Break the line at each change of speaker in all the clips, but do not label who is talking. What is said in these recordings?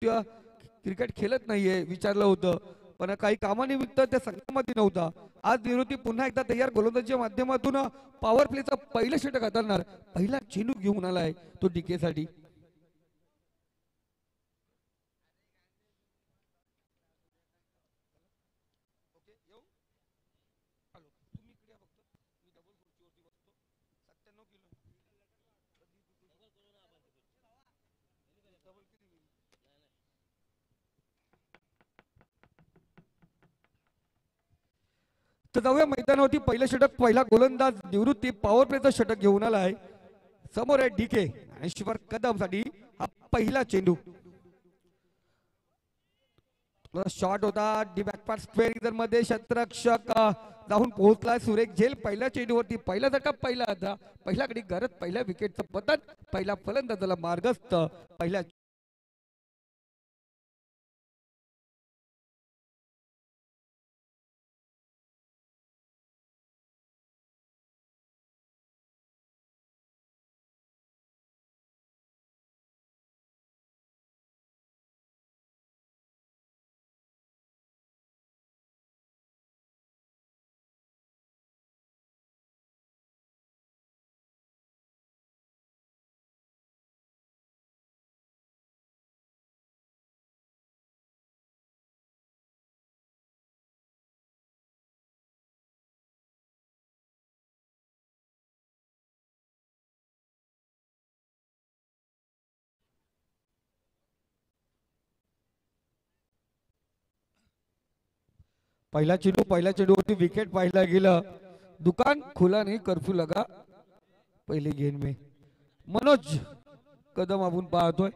Cricket खेळत नाहीये विचारलं होतं, पण काही कामानिमित्त त्या संघामध्ये नव्हता. आज निवृत्ती पुन्हा एकदा तयार गोलंदाजीच्या माध्यमातून पॉवर प्लेचं पहिलं षटक हाताळणार. पहिला चेंडू घेऊन आलाय तो डीके साठी. तर जाऊया मैदानावरती. पहिलं षटक पहिला गोलंदाज निवृत्ती पॉवर प्लेचं षटक घेऊन आलाय. समोर आहे डीके आणि शिवर कदम साठी हा पहिला चेंडू. शॉट होता डी बॅकपार्ट स्क्वेअर मध्ये क्षेत्ररक्षक जाऊन पोहोचलाय सुरेख झेल. पहिल्या चेंडूवरती पहिला झटका पहिला होता. पहिल्या गडी गरज पहिल्या विकेटचं पतन. पहिला फलंदाजाला मार्गस्थ. पहिल्या पहिल्या चेंडूवरती विकेट पाहिला गेलं. दुकान खुला नाही कर्फ्यू लगा पहिले गेंद में. मनोज कदम आपण पाहतोय.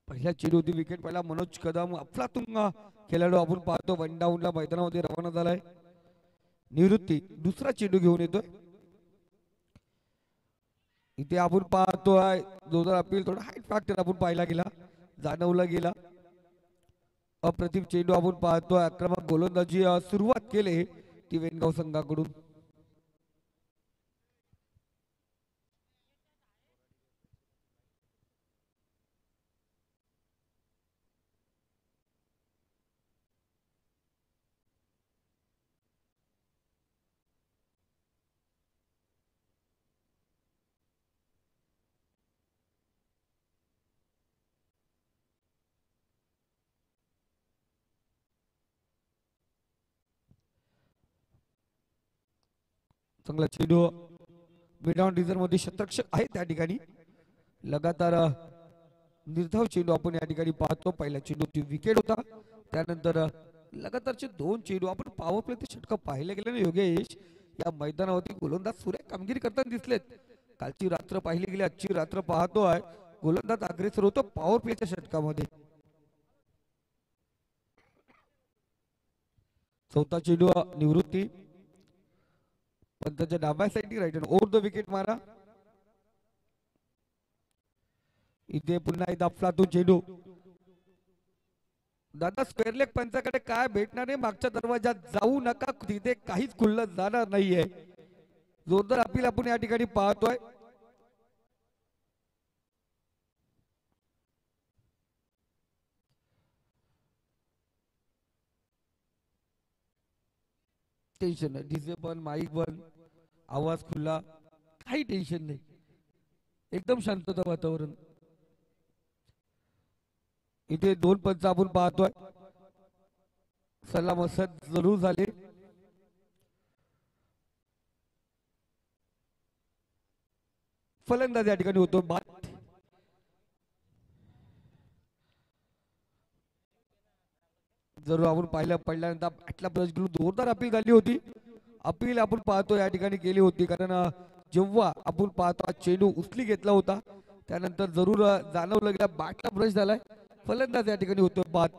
पहिल्या चेंडूवरती विकेट पहिला मनोज कदम अफलातून खेळाडू आपण पाहतो. वन डाऊनला मैदानामध्ये रवाना झालाय. निवृत्ती दुसरा चेंडू घेऊन येतोय. इथे आपण पाहतोय जोरदार अपील थोडा हाईट फॅक्टर आपण पाहिला गेला जाणवला गेला. अप्रतिम चेंडू आपण पाहतोय. आक्रमक गोलंदाजी सुरुवात केली ती वेनगाव संघाकडून. चांगला चेंडू मिड ऑन रिझर्व मध्ये शतरक्षक आहे त्या ठिकाणी. लगातार निर्धाव चेंडू आपण या ठिकाणी पाहतो. पहिल्या चेंडूची विकेट होता. त्यानंतर लगातारचे दोन चेंडू आपण पॉवर प्ले षटक पाहिले गेले ना योगेश. या मैदानावरती गोलंदाज सुरेख कामगिरी करताना दिसलेत. कालची रात्र पाहिली गेली आजची रात्र पाहतोय गोलंदाज अग्रेसर होतो पॉवर प्लेच्या षटकामध्ये. चौथा चेंडू निवृत्ती पण त्याच्या डाव्या साईडनी राईट ओव्हर द विकेट मारा. इथे पुन्हा एकदा अफलातून चेंडू. दादा स्क्वेअरलेग पंचाकडे काय भेटणार आहे. मागच्या दरवाजात जाऊ नका तिथे काहीच खुल्लं जाणार नाहीये. जोरदार अपील आपण या ठिकाणी पाहतोय. टेन्शन नाही. डीजे बन माईक बन आवाज खुला काही टेन्शन नाही. एकदम शांतता वातावरण. इथे दोन पंच आपण पाहतोय. सलाम असद जरूर झाले. फलंदाज या ठिकाणी होतो बाद. जरूर आपण पाहिलं पडल्यानंतर बॅटला ब्रश घेऊन जोरदार अपील झाली होती. अपील आपण पाहतो या ठिकाणी केली होती कारण जेव्हा आपण पाहतो चेंडू उचली घेतला होता त्यानंतर जरूर जाणवलं गेला बॅटला ब्रश झालाय. फलंदाज या ठिकाणी होतो बाद.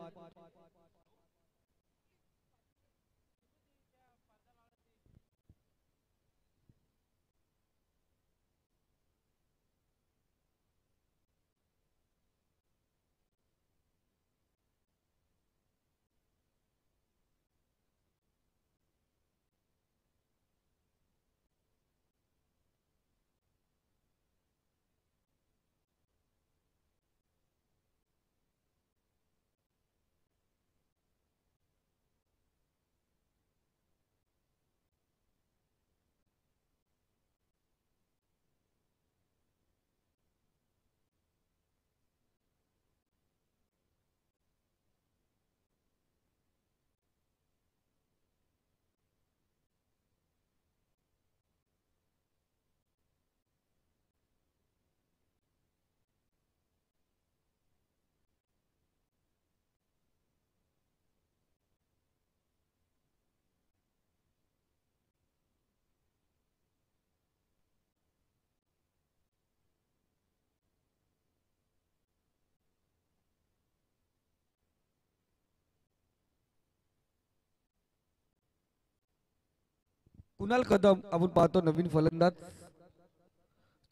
कुणाल कदम आपण पाहतो नवीन फलंदाज.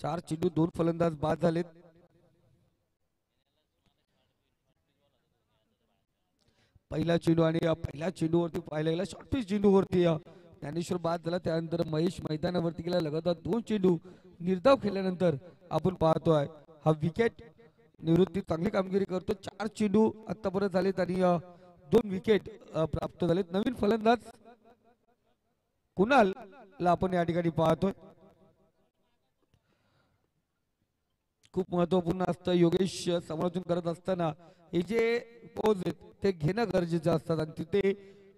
4 चेंडू 2 फलंदाज बाद झालेत. पहिला चेंडू आणि पहिल्या चेंडूवरती पाहायला गेला शॉर्ट पिच चेंडूवरती ज्ञानेश्वर बाद झाला. त्यानंतर महेश मैदानावरती गेला. लगातार 2 चेंडू निर्धाव केल्यानंतर आपण पाहतोय हा विकेट. निवृत्ती चांगली कामगिरी करतो. 4 चेंडू आतापर्यंत झालेत आणि 2 विकेट प्राप्त झालेत. नवीन फलंदाज कुणाल ला आपण या ठिकाणी पाहतोय. खूप महत्वपूर्ण असतं योगेश. समालोचन करत असताना हे जे पोज आहेत ते घेणं गरजेचं असतात आणि तिथे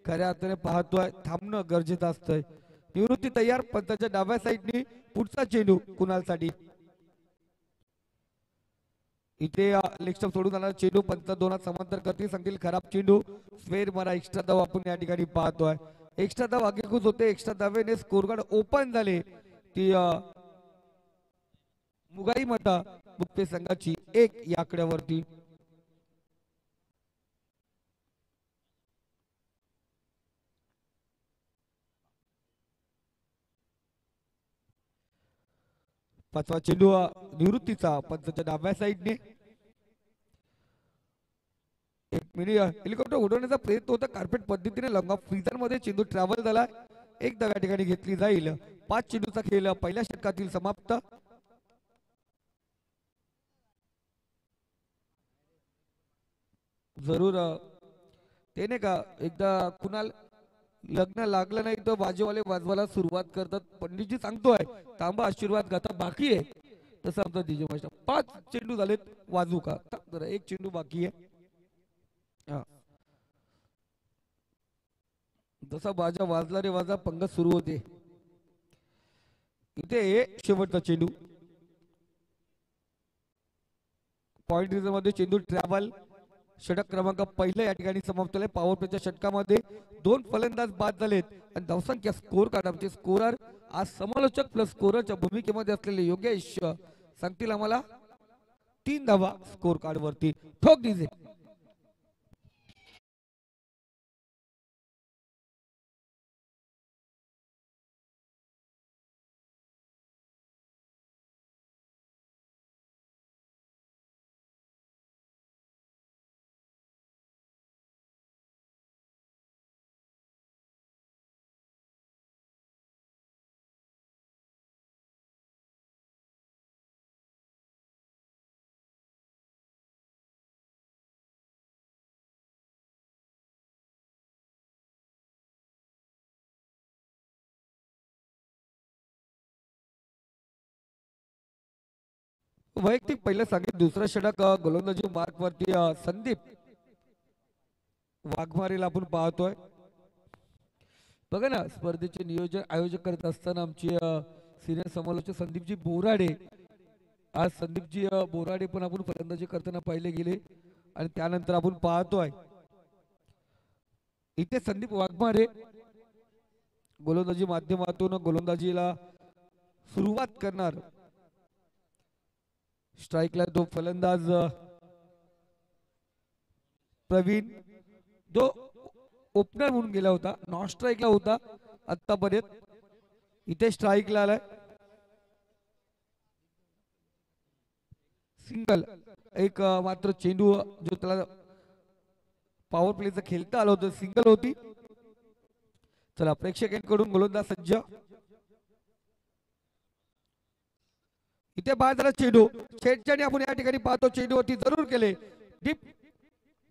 खऱ्या अर्थाने पाहतोय थांबणं गरजेचं असतंय. निवृत्ती तयार. पंताच्या डाव्या साईडनी पुढचा चेंडू कुणालसाठी. इथे लेग स्टंप सोडून जाणार चेंडू. पंत दोनात समांतर करतील सांगतील खराब चेंडू. स्वेर मारा. एक्स्ट्रा धाव आपण या ठिकाणी पाहतोय. एक्स्ट्रा धाव आगेकूच होते. एक्स्ट्रा धावेने स्कोर कार्ड ओपन झाले. ती मुगाई मता मुक्ते संघाची 1 या आकड्यावरती. पाचवा चेंडू निवृत्तीचा पंचाच्या डाव्या साईडने. एक मिनिट हेलिकॉप्टर उडवण्याचा प्रयत्न होता. कार्पेट पद्धतीने लॉंग ऑफ फ्रीजर मध्ये चेंडू ट्रॅव्हल झाला. एक धाव या ठिकाणी घेतली जाईल. 5 चेंडूचा खेळ पहिल्या षटकातील समाप्त. जरूर ते नाही का एकदा कुणाल लग्न लागलं नाही तर बाजूवाले वाजवायला सुरुवात करतात. पंडितजी सांगतोय तांबा आशीर्वाद गाता बाकी आहे तसं आमचा डीजे मास्टर. 5 चेंडू झालेत. वाजू का जरा एक चेंडू बाकी आहे. जसा बाजा वाजला रे वाजा पंगत सुरू होते. इथे शेवटचा चेंडू पॉइंट रिझन मध्ये चेंडू ट्रॅव्हल. षटक क्रमांक पहिला या ठिकाणी समाप्त झाले. पॉवर प्लेच्या षटकामध्ये 2 फलंदाज बाद झालेत आणि धावसंख्या स्कोर कार्ड आमचे स्कोरर आज समालोचक प्लस स्कोररच्या भूमिकेमध्ये असलेले योगेश सांगतील आम्हाला 3 धावा स्कोर कार्ड वरती. ठोक डीजे. वैयक्तिक पहिलं सांगितलं. दुसरं षटक गोलंदाजी मार्क वरती संदीप वाघमारेला आपण पाहतोय. बघा ना स्पर्धेचे नियोजन आयोजक करत असताना आमचे सिनियर समालोचक संदीपजी बोराडे. आज संदीपजी बोराडे पण आपण फलंदाजी करताना पाहिले गेले आणि त्यानंतर आपण पाहतोय इथे संदीप वाघमारे गोलंदाजी माध्यमातून गोलंदाजीला सुरुवात करणार. स्ट्राइकला तो फलंदाज प्रवीण जो ओपनर म्हणून गेला होता. नॉन स्ट्राइकला होता आतापर्यंत. इथे स्ट्राइकला आलाय. सिंगल एक मात्र चेंडू जो त्याला पॉवर प्लेचं खेळता आलं होतं सिंगल होती. चला प्रेक्षकांकडून गोलंदाज सज्ज. इथे बाजूला चेंडू शेटच्याने आपण या ठिकाणी पाहतो चेंडूवरती जरूर केले. डीप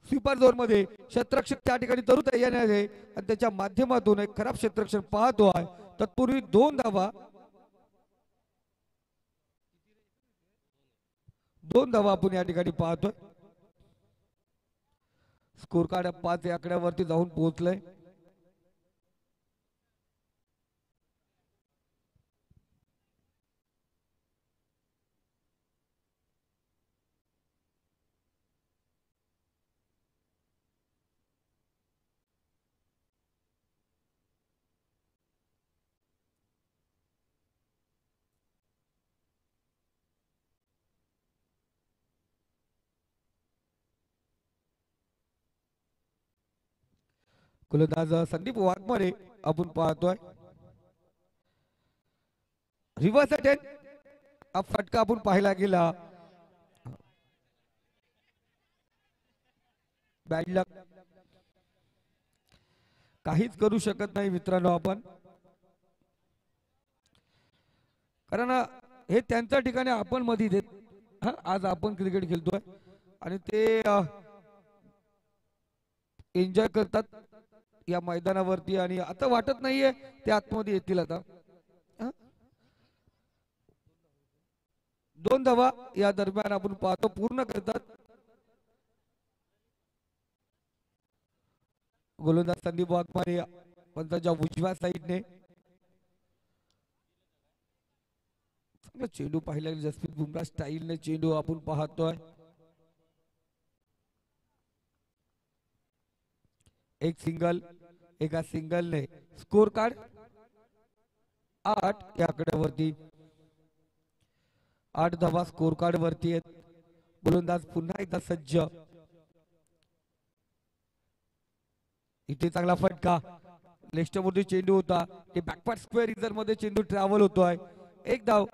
स्वीपर झोन मध्ये क्षेत्ररक्षक त्या ठिकाणी जरूर तयार आहे आणि त्याच्या माध्यमातून एक खराब क्षेत्ररक्षण पाहतो आहे. तत्पूर्वी 2 धावा 2 धावा आपण या ठिकाणी पाहतोय. स्कोर कार्ड 5 या आकड्यावरती जाऊन पोहोचलंय. गोलंदाज संदीप वाघमारे आपण पाहतोय. रिव्हर्स अटेन हा फटका आपण पाहायला गेला. बॅड लक, काहीच करू शकत नाही मित्रांनो आपण, कारण हे त्यांच्या ठिकाणी आपण मध्ये देत. आज आपण क्रिकेट खेळतोय आणि ते एन्जॉय करतात या मैदानावरती आणि आता वाटत नाहीये ते आतमध्ये येतील. आता 2 धावा या दरम्यान आपण पाहतो पूर्ण करतात गोलंदाज संदीप वाघमारे पंचाच्या उजव्या साईडने. चेंडू पाहिला जसप्रीत बुमराह स्टाईलने चेंडू आपण पाहतोय. एक सिंगल, एका सिंगलने स्कोर कार्ड 8 या आकड्यावरती. 8 धावा स्कोर कार्ड वरती आहेत. गोलंदाज पुन्हा एकदा सज्ज. इथे चांगला फटका, लेफ्टमध्ये चेंडू होता, ते बॅकवर्ड स्क्वेअर इजर मध्ये चेंडू ट्रॅव्हल होतोय. एक धाव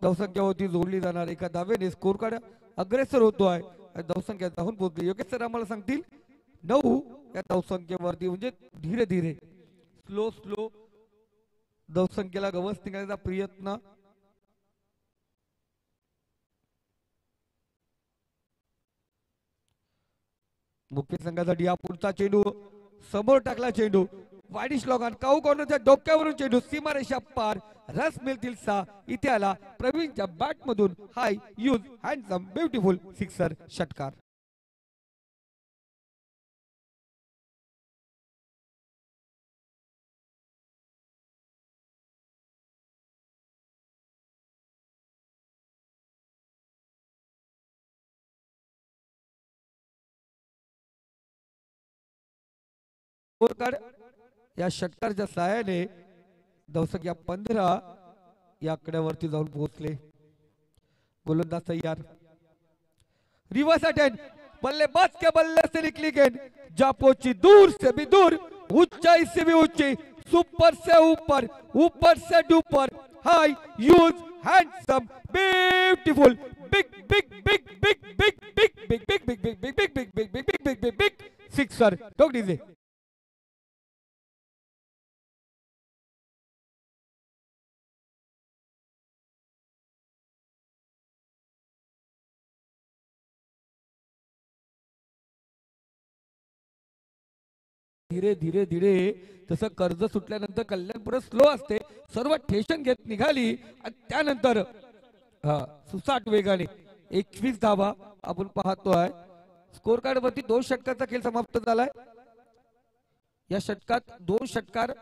धावसंख्या होती जोडली जाणार. एका धावेने स्कोर कार्ड अग्रेसर होतोय. धावसंख्या धावून पोहोचली. योगेश सर आम्हाला सांगतील 9 या धावसंख्येवरती, म्हणजे धीरे धीरे स्लो स्लो धावसंख्येला गवस निघायचा प्रयत्न. मुख्य संघासाठी हा पुढचा चेंडू समोर टाकला. चेंडू वाईडिश लॉग काऊ कॉर्नरच्या डोक्यावरून चेंडू सीमारेषा पार. रस मिळतील 6. इथे आला प्रवीणच्या बॅट मधून हाय यूज हँडसम ब्युटिफुल सिक्सर षटकार. या षटकारच्या सहाय्याने धावसंख्या 15 या आकड्यावरती जाऊन पोहोचले. गोलंदाज तयार. रिवर्स अटेन, बल्लेबाज के बल्ले से निकली गेंद जा पहुंची दूर से भी दूर, ऊंचाई से भी ऊंची, सुपर से ऊपर, ऊपर से डूपर, हाई यूज handsome beautiful big big big big big big big big big big big big big big big big big big sixer. ठोक दीजिए. धीरे धीरे धीरे तसं कर्ज सुटल्यानंतर कल्याण परत स्लो असते. सर्व ठेशन घेत निघाली आणि त्यानंतर सुसाट वेगाने 21 धावा आपण पाहतोय. स्कोर कार्ड वरती 2 षटकाचा खेळ समाप्त झालाय. या षटकात 2 षटकार,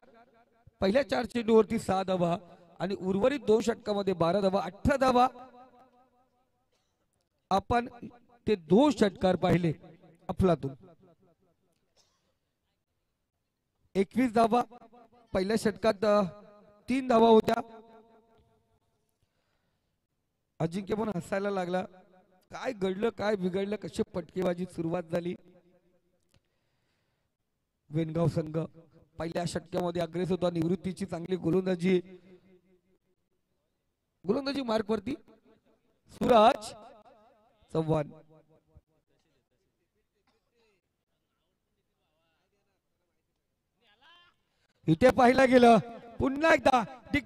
पहिल्या 4 चेंडूवरती 6 धावा आणि उर्वरित 2 षटकामध्ये 12 धावा, 18 धावा. आपण ते 2 षटकार पाहिले अफलातून. 21 धावा, पहिल्या षटकात 3 धावा होत्या. अजिंक्य पण हसायला लागला. काय घडलं, काय बिघडलं, कशी पटकेबाजी सुरुवात झाली. वेनगाव संघ पहिल्या षटकामध्ये अग्रेस होता. निवृत्तीची चांगली गोलंदाजी मार्क वरती सूरज चव्हाण. इथे पाहिला गेलं पुन्हा एकदा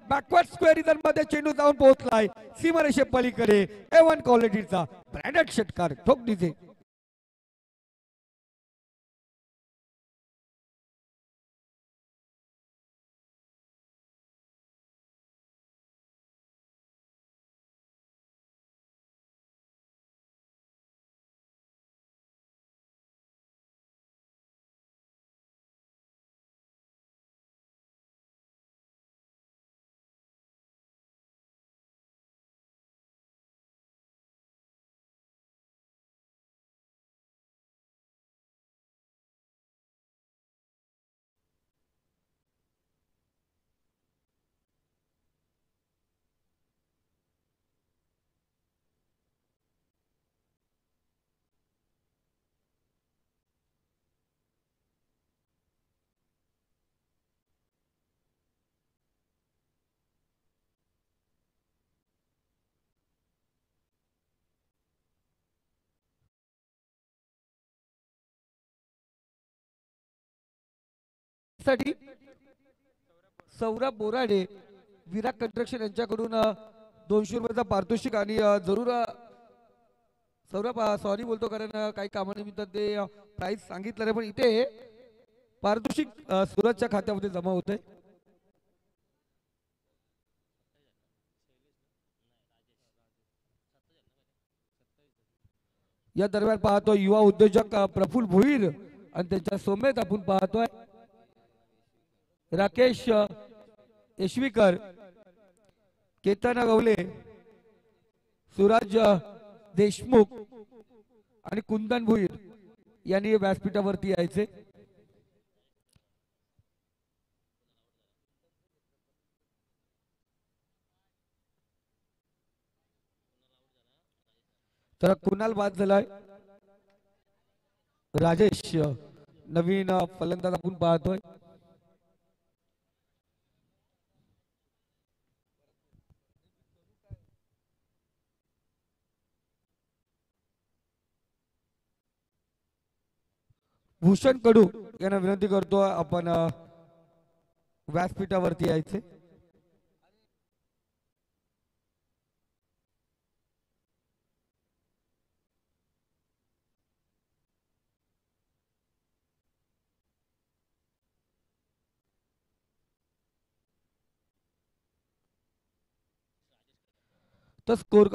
बॅकवर्ड स्क्वेअर इजर मध्ये चेंडू जाऊन पोहोचलाय सीमारेषे पलीकडे. A1 क्वालिटीचा ब्रँडेड षटकार. ठोक दीजिए. साठी सौरभ बोराडे विराट कंस्ट्रक्शन यांच्याकडून 200 रुपयाचा पारितोषिक आणि जरूर सौरभ सॉरी बोलतो कारण काही कामानिमित्त ते प्राइस सांगितलं रे पण इथे पारितोषिक सुरतच्या खात्यामध्ये जमा होते. या दरम्यान पाहतो युवा उद्योजक प्रफुल्ल भोईर आणि त्यांच्या सोमेत आपण पाहतोय राकेश येशवीकर, केतन गवले, सुराज देशमुख आणि कुंदन भोईर यांनी व्यासपीठावरती यायचे. तर कुणाल बाद झालाय. राजेश नवीन फलंदाज आपण पाहतोय. भूषण कडू यांना विनंती करतो आपण व्यासपीठावरती यायचे. तर स्कोर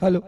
हॅलो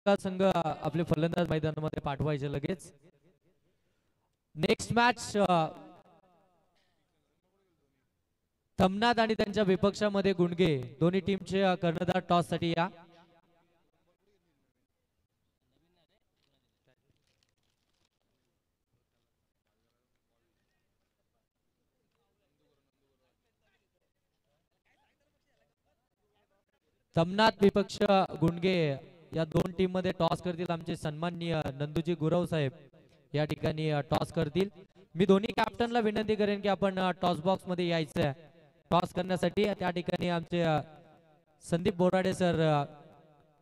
संघ आपले फलंदाज मैदानामध्ये पाठवायचे लगेच. नेक्स्ट मॅच तमनाद आणि त्यांच्या विपक्षामध्ये गुंडगे दोन्ही टीमचे कर्णधार टॉस साठी या. तमनाद विपक्ष गुंडगे या दोन टीम मध्ये टॉस करतील. आमचे सन्माननीय नंदूजी गुरव साहेब या ठिकाणी टॉस करतील. मी दोन्ही कॅप्टनला विनंती करेन की आपण टॉस बॉक्स मध्ये यायचं आहे टॉस करण्यासाठी. त्या ठिकाणी आमचे Sandeep Borade sir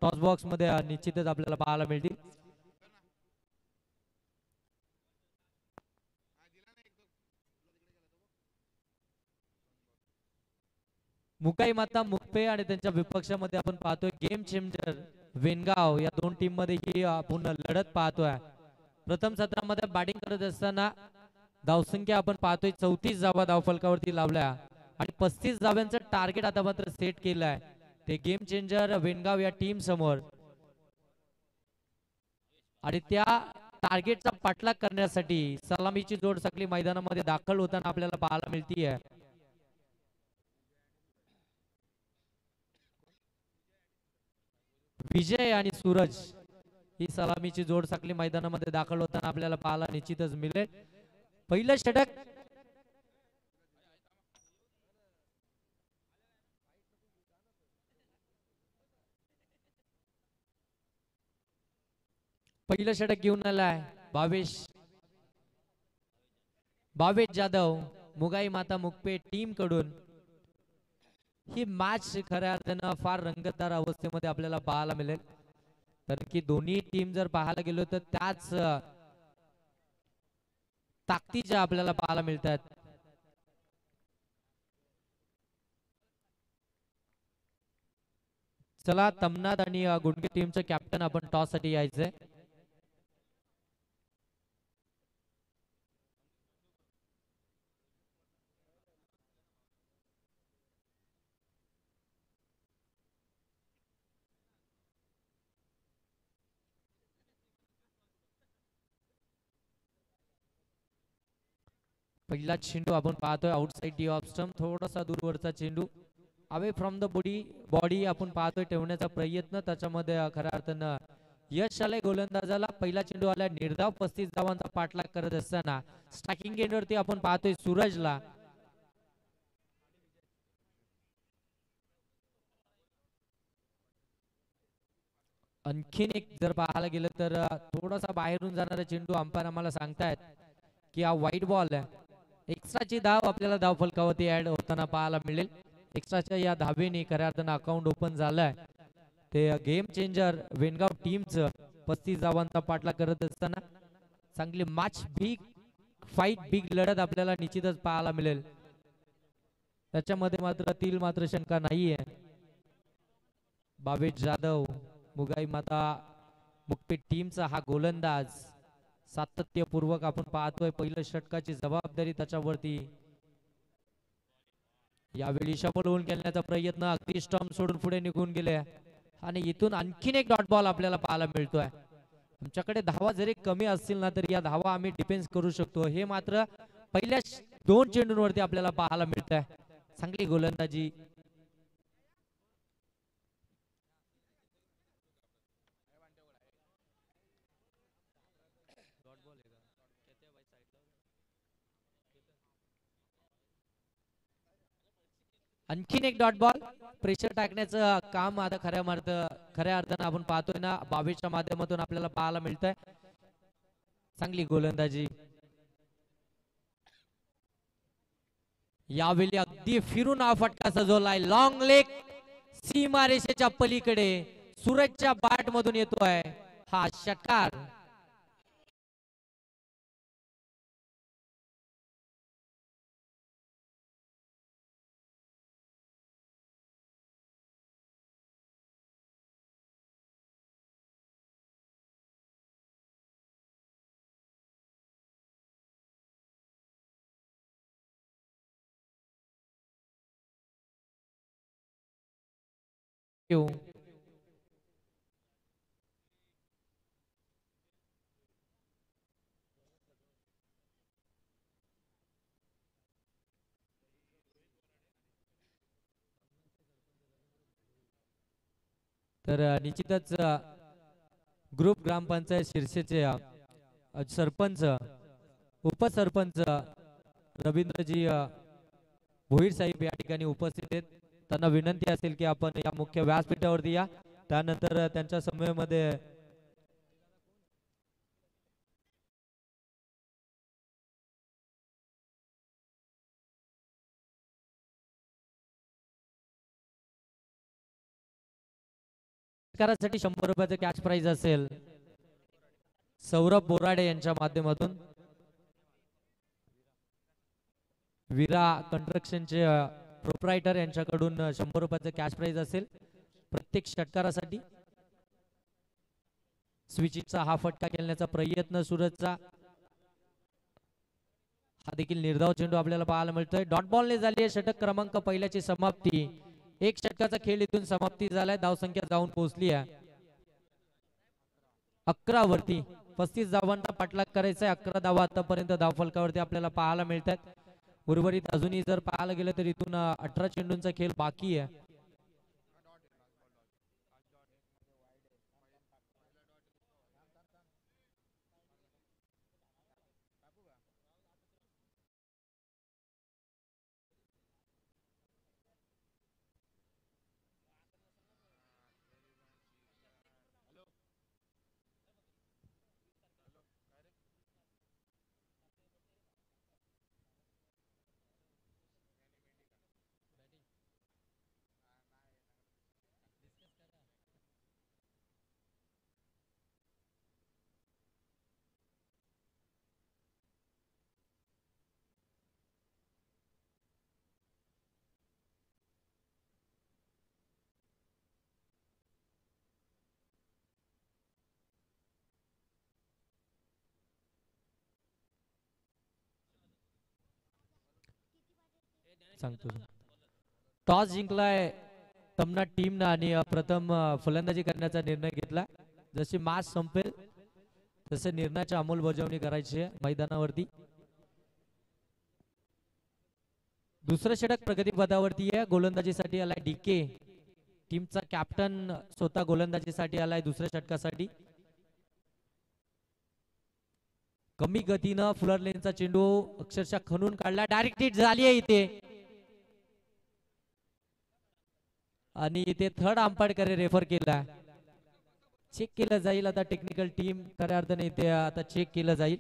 toss box मध्ये निश्चितच आपल्याला पाहायला मिळतील. मुकाई माता मुकपे आणि त्यांच्या विपक्षामध्ये आपण पाहतोय गेम चेंजर वेनगाव या दोन टीम मध्ये ही आपण लढत पाहतोय. प्रथम सत्रामध्ये बॅटिंग करत असताना धावसंख्या आपण पाहतोय 34 धावा धावफलकावरती लावल्या आणि 35 धाव्यांचं टार्गेट आता मात्र सेट केलंय ते गेम चेंजर वेनगाव या टीम समोर. आणि त्या टार्गेटचा पाठलाग करण्यासाठी सलामीची जोड सकली मैदानामध्ये दाखल होताना आपल्याला पाहायला मिळतीये. विजय आणि सूरज ही सलामीची जोड साखली मैदानामध्ये दाखल होताना आपल्याला पाहायला निश्चितच मिळेल. पहिलं षटक घेऊन आलाय भावेश जाधव मुगाई माता मुकपे टीम कडून. ही मॅच खऱ्या अर्थानं फार रंगतदार अवस्थेमध्ये आपल्याला पाहायला मिळेल. कारण की दोन्ही टीम जर पाहायला गेलो तर त्याच ताकदीच्या आपल्याला पाहायला मिळतात. चला तमनाद आणि गुंडगे टीमचं कॅप्टन आपण टॉस साठी यायचंय. पहिला चेंडू आपण पाहतोय आउटसाइड डी ऑफ स्टंप, थोडासा दूरवरचा चेंडू अवे फ्रॉम द बॉडी आपण पाहतोय ठेवण्याचा प्रयत्न, त्याच्यामध्ये खऱ्या अर्थानं यश आलंय गोलंदाजाला. पहिला चेंडू आला निर्धाव, 35 धावांचा पाठलाग करत असताना स्ट्रायकिंग एंडवरती आपण पाहतोय सूरजला. आणखीन एक जर पाहायला गेलं तर थोडासा बाहेरून जाणारा चेंडू अंपायर आम्हाला सांगतायत की हा व्हाईट बॉल आहे. एक्स्ट्राची धाव आपल्याला धाव फलकावरती ऍड होताना पाहायला मिळेल. एक्स्ट्राच्या या धावेने खऱ्या अर्थानं अकाउंट ओपन झालंय. ते गेम चेंजर वेनगाव टीमचं 35 धावांचा पाठलाग करत असताना चांगली मॅच बिग फाईट बिग लढत आपल्याला निश्चितच पाहायला मिळेल. त्याच्यामध्ये मात्र शंका नाहीये. भावेश जाधव मुगाई माता मुक्पे टीमचा हा गोलंदाज सातत्यपूर्वक आपण पाहतोय. पहिलं षटकाची जबाबदारी त्याच्यावरती. यावेळी शफल होऊन खेळण्याचा प्रयत्न, अगदी स्टंप सोडून पुढे निघून गेले आणि इथून आणखीन एक डॉट बॉल आपल्याला पाहायला मिळतोय. आमच्याकडे धावा जरी कमी असतील ना तरी या धावा आम्ही डिफेन्स करू शकतो. हे मात्र पहिल्या 2 चेंडूंवरती आपल्याला पाहायला मिळत आहे. चांगली गोलंदाजी. आणखीन एक डॉट बॉल. प्रेशर टाकण्याचं काम आता खऱ्या अर्थानं आपण पाहतोय ना 22च्या माध्यमातून आपल्याला पाहायला मिळतंय. चांगली गोलंदाजी. यावेळी अगदी फिरून हा फटका सजवलाय. लॉंग लेग सीमारेषेच्या पलीकडे सूरजच्या बॅट मधून येतोय हा षटकार. तर निश्चितच ग्रुप ग्रामपंचायत शिरसेचे सरपंच उपसरपंच रवींद्रजी भोईर साहेब या ठिकाणी उपस्थित आहेत. त्यांना विनंती असेल की आपण या मुख्य व्यासपीठावरती या. त्यानंतर त्यांच्या समूहामध्ये साठी 100 रुपयाचं कॅश प्राइज असेल. सौरभ बोराडे यांच्या माध्यमातून विरा कंस्ट्रक्शनचे प्रोप्रायटर यांच्याकडून 100 रुपयाचं कॅश प्राइज असेल प्रत्येक षटकारासाठी. स्विचिंगचा हा फटका खेळण्याचा प्रयत्न सूरजचा. हा देखील निर्धाव चेंडू आपल्याला पाहायला मिळतोय. डॉट बॉलने झाली आहे षटक क्रमांक पहिल्याची समाप्ती. एक षटकाचा खेळ इथून समाप्ती झालाय. धावसंख्या जाऊन पोहोचली आहे 11 वरती. 35 धावांचा पाठलाग करायचा आहे. 11 धावा आतापर्यंत धावफलकावरती आपल्याला पाहायला मिळतात. उर्वरित अजूनही जर पाहायला गेलं तर इथून 18 चेंडूंचा खेळ बाकी आहे. सांगतो. टॉस जिंकलाय तमना टीमनं आणि प्रथम फलंदाजी करण्याचा निर्णय घेतला. जशी मॅच संपेल तसे निर्णयाची अंमलबजावणी करायची आहे मैदानावरती. दुसरं षटक प्रगती पदावरती आहे. गोलंदाजीसाठी आलाय डीके. टीमचा कॅप्टन स्वतः गोलंदाजीसाठी आलाय दुसऱ्या षटकासाठी. कमी गतीनं फुलर लेनचा चेंडू अक्षरशः खणून काढला. डायरेक्ट हिट झाली आहे इथे आणि इथे थर्ड अंपायरकडे रेफर केला. चेक केलं जाईल आता. टेक्निकल टीम खऱ्या अर्थाने इथे आता चेक केलं जाईल.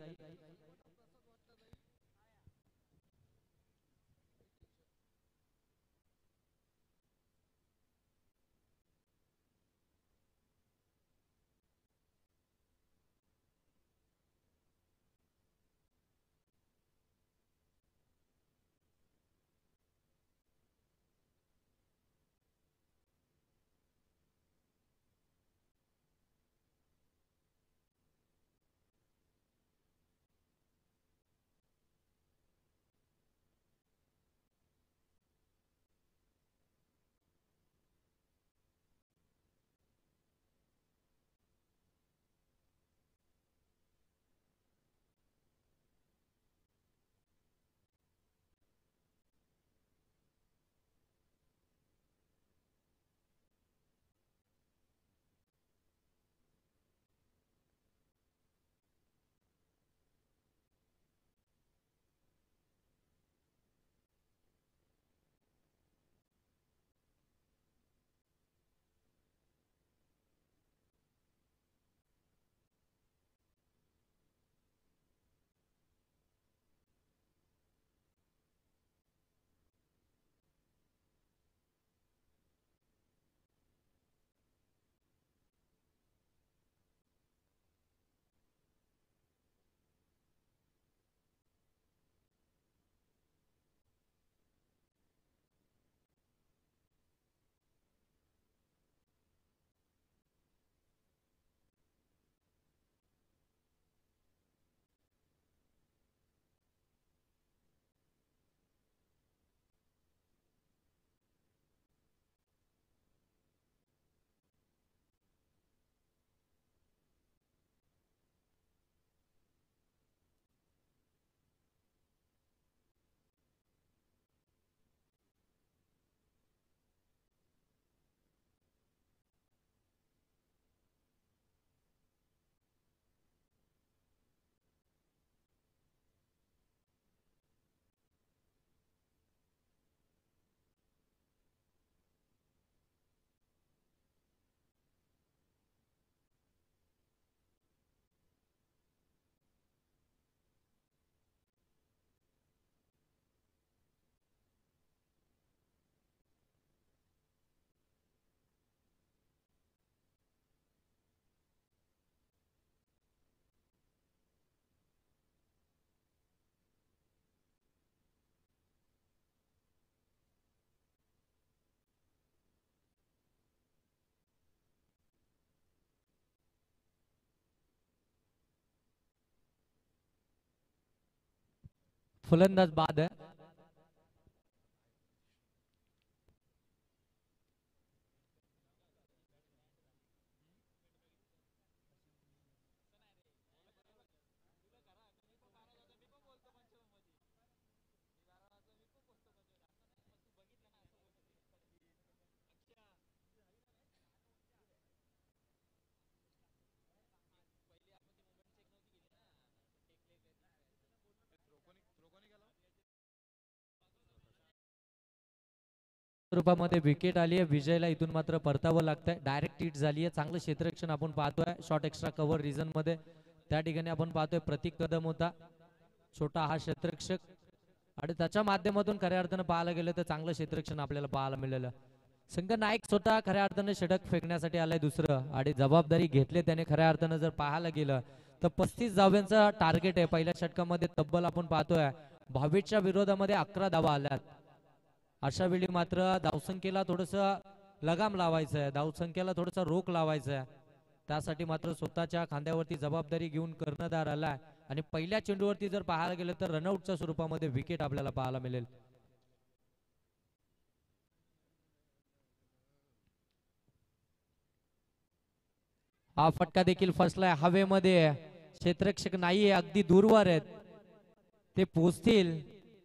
फलंदाज बाद आहे. रूपामध्ये विकेट आली आहे. विजयला इथून मात्र परतावं लागतंय. डायरेक्ट हिट झाली आहे. चांगलं क्षेत्ररक्षण आपण पाहतोय. शॉर्ट एक्स्ट्रा कव्हर रिझन मध्ये त्या ठिकाणी आपण पाहतोय प्रतीक कदम होता छोटा हा क्षेत्ररक्षक आणि त्याच्या माध्यमातून खऱ्या अर्थानं पाहायला गेलं तर चांगलं क्षेत्ररक्षण आपल्याला पाहायला मिळालं. संघ नाईक स्वतः खऱ्या अर्थानं षटक फेकण्यासाठी आलाय दुसरं आणि जबाबदारी घेतली त्याने. खऱ्या अर्थानं जर पाहायला गेलं तर 35 धाव्यांचा टार्गेट आहे. पहिल्या षटकामध्ये तब्बल आपण पाहतोय 22च्या विरोधामध्ये 11 धावा आल्यात. अशा वेळी मात्र धावसंख्येला थोडस लगाम लावायचं आहे. धावसंख्येला थोडसा रोख लावायचा आहे. त्यासाठी मात्र स्वतःच्या खांद्यावरती जबाबदारी घेऊन कर्णधार आलाय आणि पहिल्या चेंडूवरती जर पाहायला गेलं तर रनआउटच्या स्वरूपामध्ये विकेट आपल्याला पाहायला मिळेल. हा फटका देखील फसलाय हवेमध्ये. क्षेत्ररक्षक नाहीये, अगदी दूरवर आहेत. ते पोचतील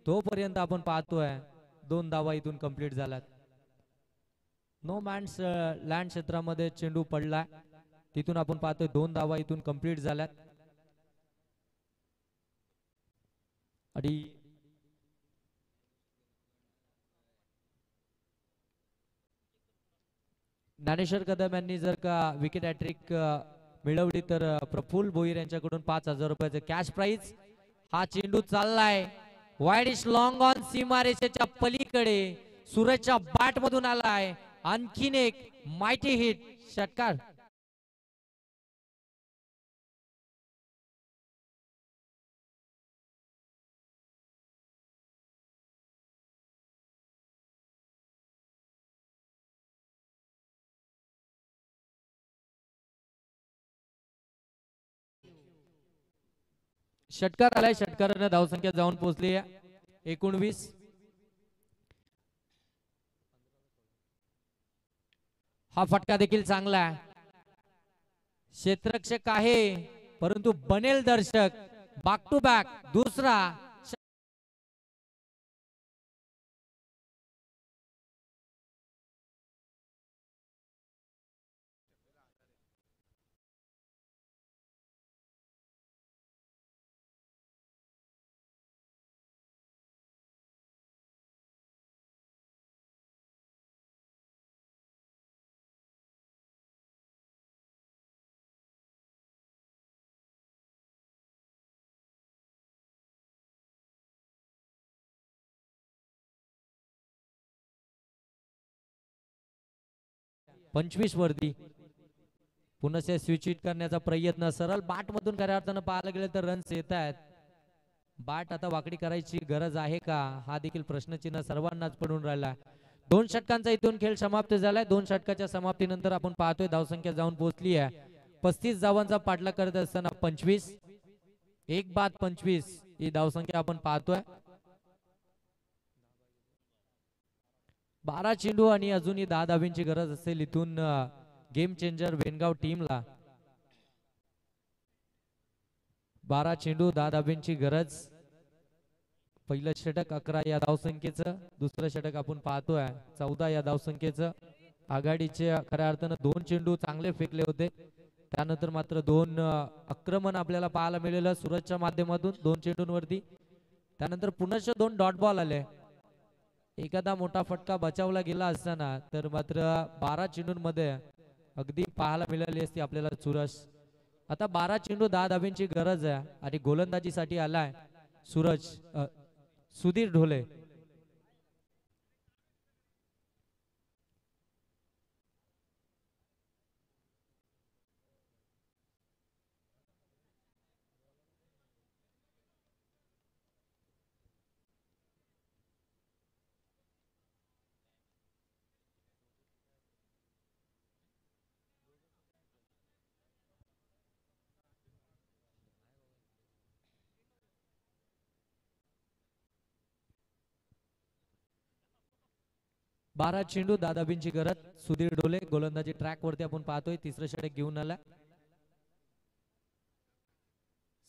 तोपर्यंत आपण पाहतोय 2 धावा इथून कंप्लीट झाल्यात. नो मॅन्स लँड क्षेत्रामध्ये चेंडू पडलाय, तिथून आपण पाहतोय 2 धावा इथून कंप्लीट झाल्यात. आणि ज्ञानेश्वर कदम यांनी जर का विकेट हॅट्रिक मिळवली तर प्रफुल्ल भोईर यांच्याकडून 5,000 रुपयाचे कॅश प्राइज. हा चेंडू चाललाय वाईड इज लॉंग ऑन सीमारेषेच्या पलीकडे, सूरजच्या बॅट मधून आलाय. आणखीन एक मायटी हिट, षटकार. षटकार आलाय, षटकाराने धावसंख्या जाऊन पोहोचली आहे 19. हा फटका देखील चांगला आहे. क्षेत्ररक्षक आहे परंतु बनेल दर्शक. बॅक टू बॅक दुसरा. पंचवीस वरती पुन्हा स्विच हिट करण्याचा प्रयत्न. सरळ बाट मधून खऱ्या अर्थानं पाहायला गेलं तर रन्स येत आहेत. बाट आता वाकडी करायची गरज आहे का, हा देखील प्रश्नचिन्ह सर्वांनाच पडून राहिला. 2 षटकांचा इथून खेळ समाप्त झालाय. 2 षटकाच्या समाप्तीनंतर आपण पाहतोय धावसंख्या जाऊन पोहोचली आहे 35 धावांचा पाठलाग करत असताना 25. 1 बाद 25 ही धावसंख्या आपण पाहतोय. 12 चेंडू आणि अजूनही 10 धावींची गरज असेल इथून गेम चेंजर वेनगाव टीमला. 12 चेंडू 10 धावींची गरज. पहिलं षटक 11 या धावसंख्येचं, दुसरं षटक आपण पाहतोय 14 या धावसंख्येचं. आघाडीचे खऱ्या अर्थानं 2 चेंडू चांगले फेकले होते, त्यानंतर मात्र 2 आक्रमण आपल्याला पाहायला मिळालं सूरजच्या माध्यमातून 2 चेंडूंवरती. त्यानंतर पुनश्च 2 डॉट बॉल आले. एखादा मोठा फटका बचावला गेला असताना तर मात्र 12 चेंडूंमध्ये अगदी पाहायला मिळाली असती आपल्याला चुरस. आता 12 चेंडू 10 धावींची गरज आहे आणि गोलंदाजीसाठी आलाय सुधीर ढोले. बारा चेंडू 10 धावींची गरज. सुधीर ढोले गोलंदाजी ट्रॅक वरती आपण पाहतोय. तिसरं षटक घेऊन आला.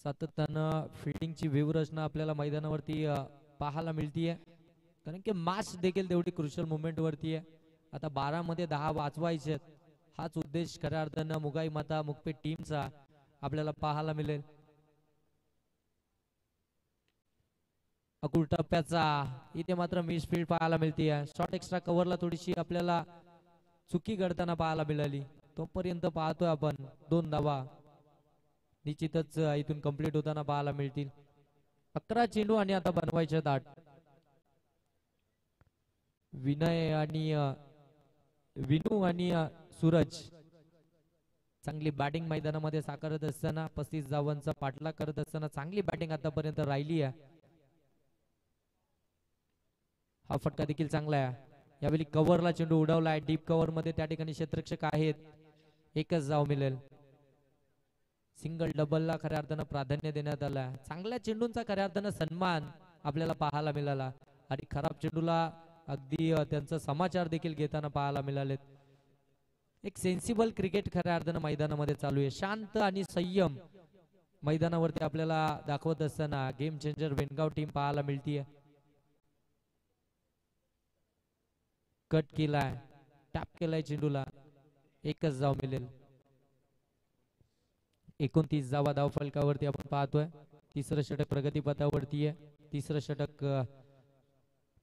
सातत्यानं फिल्डिंगची व्यूहरचना आपल्याला मैदानावरती पाहायला मिळतीये, कारण की मास देखील तेवढी क्रुशियल मुवमेंट वरती आहे. आता 12 मध्ये 10 वाचवायचे, हाच उद्देश खऱ्या अर्थानं मुगाई माता मुकपेट टीमचा आपल्याला पाहायला मिळेल. अकुल टप्प्याचा इथे मात्र मिसफील्ड पाहायला मिळते. शॉर्ट एक्स्ट्रा कव्हरला थोडीशी आपल्याला चुकी घडताना पाहायला मिळाली. तोपर्यंत पाहतोय आपण 2 धावा निश्चितच इथून कंप्लीट होताना पाहायला मिळतील. 11 चेंडू आणि आता बनवायचे 8. विनय आणि विनू आणि सूरज चांगली बॅटिंग मैदानामध्ये साकारत असताना 35 धावांचा पाठलाग करत असताना चांगली बॅटिंग आतापर्यंत राहिली आहे. हा फटका देखील चांगला आहे. यावेळी कव्हरला चेंडू उडवलाय. डीप कव्हर मध्ये त्या ठिकाणी क्षेत्ररक्षक आहेत, एकच धाव मिळेल. सिंगल डबलला खऱ्या अर्थानं प्राधान्य देण्यात आलं. चांगल्या चेंडूंचा खऱ्या अर्थानं सन्मान आपल्याला पाहायला मिळाला आणि खराब चेंडूला अगदी त्यांचा समाचार देखील घेताना पाहायला मिळालेत. एक सेन्सिबल क्रिकेट खऱ्या अर्थानं मैदानामध्ये चालू आहे. शांत आणि संयम मैदानावरती आपल्याला दाखवत असताना गेम चेंजर वेनगाव टीम पाहायला मिळतीये. कट केलाय, टॅप केलाय चेंडूला, एकच धाव मिळेल. 29 धावा धाव फलकावरती आपण पाहतोय. तिसरं षटक प्रगतीपथावरती आहे. तिसरं षटक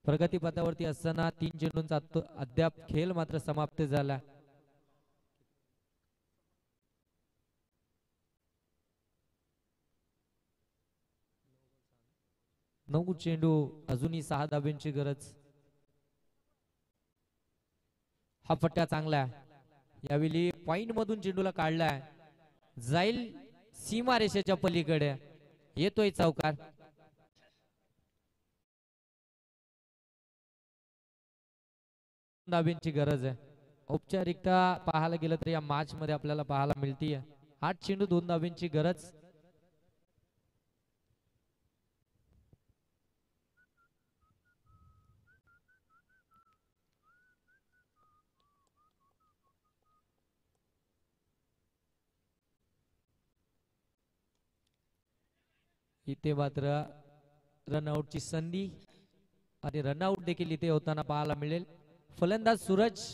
प्रगतीपथावरती असताना 3 चेंडूंचा अद्याप खेळ मात्र समाप्त झाला. 9 चेंडू, अजूनही 6 धाब्यांची गरज. हा फटका चांगला आहे. यावेळी पॉइंट मधून चेंडूला काढलाय, जाईल सीमा रेषेच्या पलीकडे, येतोय चौकार. धाब्यांची गरज आहे. औपचारिकता पाहायला गेलं तर या मॅच मध्ये आपल्याला पाहायला मिळतीये. 8 चेंडू 2 धाब्यांची गरज. इथे मात्र रनआउटची संधी आणि रनआउट देखील इथे होताना पाहायला मिळेल. फलंदाज सूरज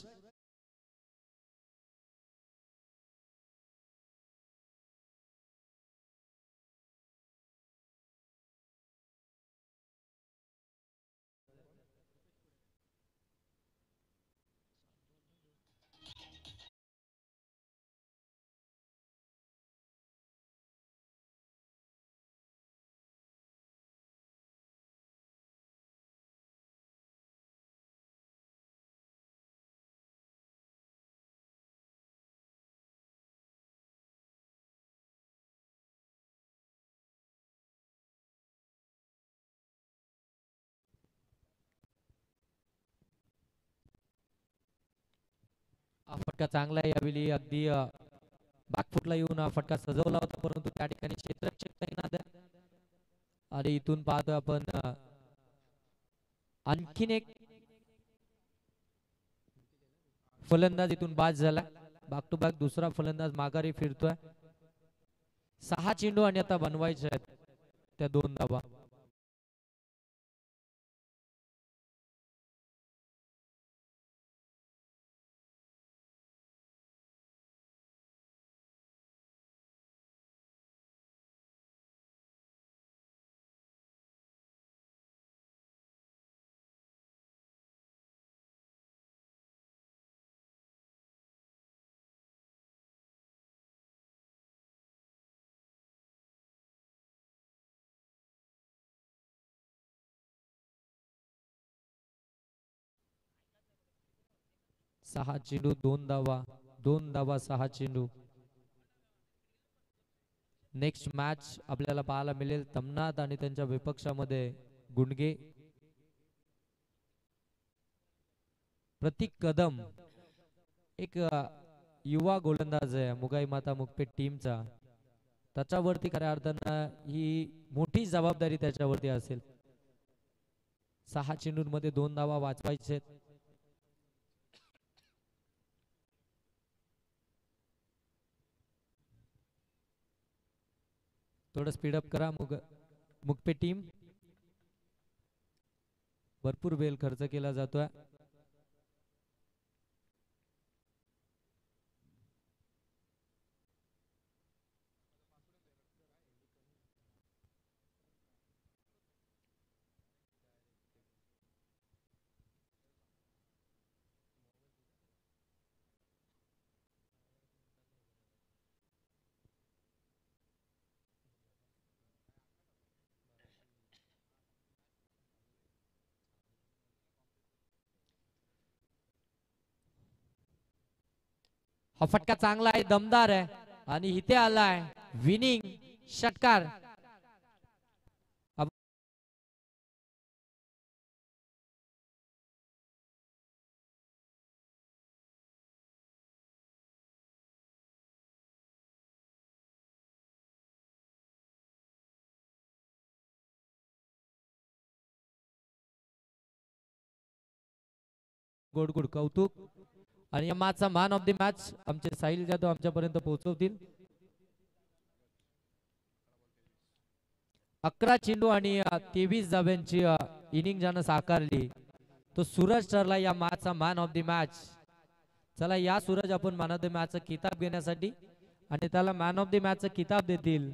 हा फटका चांगला आहे. यावेळी अगदी बॅकफुटला येऊन हा फटका सजवला होता, परंतु त्या ठिकाणी क्षेत्ररक्षक आणि इथून पाहतोय आपण आणखीन एक फलंदाज इथून बाद झाला. बॅक टू बॅक दुसरा फलंदाज माघारी फिरतोय. 6 चेंडू आणि आता बनवायचे आहेत त्या 2 धावा. सहा चेंडू 2 धावा, 2 धावा 6 चेंडू. नेक्स्ट मॅच आपल्याला पाहायला मिळेल तमनाथ आणि त्यांच्या विपक्षामध्ये गुंडगे. प्रतीक कदम एक युवा गोलंदाज आहे मुगाई माता मुकपेट टीमचा. त्याच्यावरती खऱ्या अर्थानं ही मोठी जबाबदारी त्याच्यावरती असेल. 6 चेंडूंमध्ये 2 धावा वाचवायचे. थोडं स्पीडअप करा मुकपे टीम. भरपूर वेळ खर्च केला जातोय. हा फटका चांगला आहे, दमदार आहे आणि इथे आलाय विनिंग षटकार. गोड गोड कौतुक. आणि या मॅचचा मॅन ऑफ द मॅच आमचे साहिल जाधव आमच्यापर्यंत पोहोचवतील. 11 चेंडू आणि 23 धाब्यांची इनिंग ज्यानं साकारली तो सूरज ठरला या मॅचचा मॅन ऑफ द मॅच. चला या सूरज आपण मॅन ऑफ द मॅचचा किताब घेण्यासाठी आणि त्याला मॅन ऑफ द मॅचचा किताब देतील